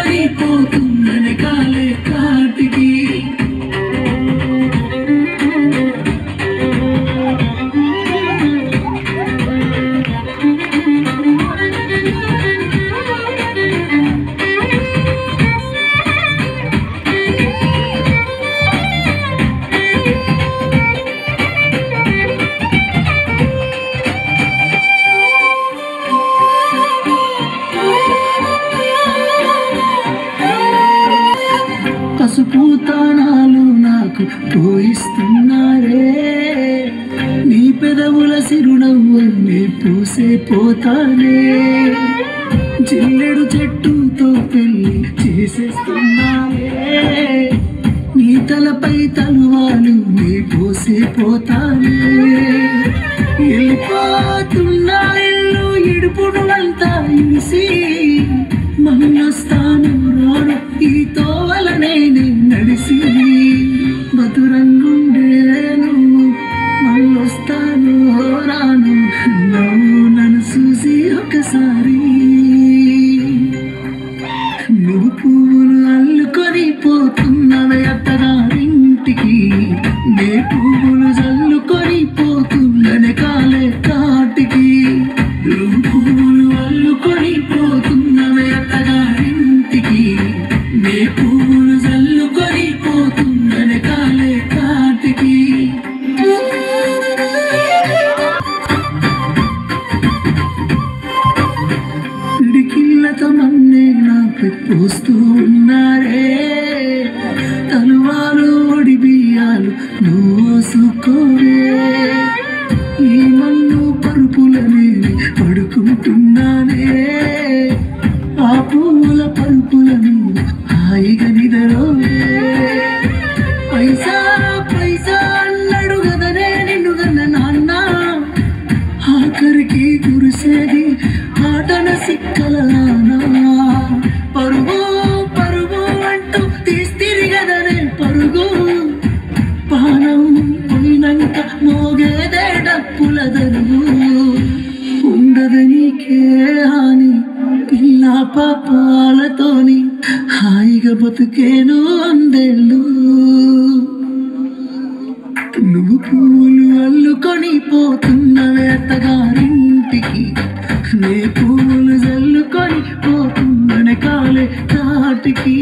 జల్లుకొని పోతుందనే కాలే కాటికి పసుపుతానాలు నాకు పోయిస్తున్నారే నీ పెదవుల సిరునవ్వుల్ని పూసే పోతానే జిల్లెడు చెట్టుతో పెళ్లి చేసేస్తున్నారే నీ తలపై తలువాలు నీ పోసే పోతానే వెళ్ళిపోతున్నా ఇల్లు ఇడుపుడు అంతా ఇసి మన్నొస్తాను రాను ఈ తోవలనే నడిసి మధురంగుండేను మళ్ళొస్తాను రాను నువ్వు నన్ను చూసి ఒకసారి నువ్వు పువ్వులు అల్లుకొని పోతున్నవే అత్తగారింటికి నే పువ్వులు జల్లుకొని పోతున్ననే కాలే కాటికి నువ్వు పువ్వులు అల్లుకొని పోతున్నవే అత్తగారింటికి నే పువ్వులు జల్లుకొని పోతున్ననే కాలే కాటికి పిడికిళ్ళతో నన్నే నాపై పోస్తూ ఉన్నారే తలువాలు ఒడి బియ్యాలు నోసుకోవే ఈ మన్ను పరుపులనే పడుకుంటున్నానే ఆ పువ్వుల పరుపులను హాయిగా నిదరోవే పైసా పైసా అన్నాడు కదనే నిన్ను కన్న నాన్న ఆఖరికి కురిసేది ఆటన సిక్కల పరుగు పరుగు అంటూ తీస్తిరి కదనే పరుగు పానం పోయినాక మోగేదే డప్పుల దరువు ఉండదు నీకే హాని పిల్ల పాపాలతోని హాయిగా బతుకేను అందేళ్ళు నువ్వు పూలు అల్లుకొని పోతున్నవే అత్తగారింటికి నే పూలు జల్లుకొని పోతున్ననే కాలే కాటికి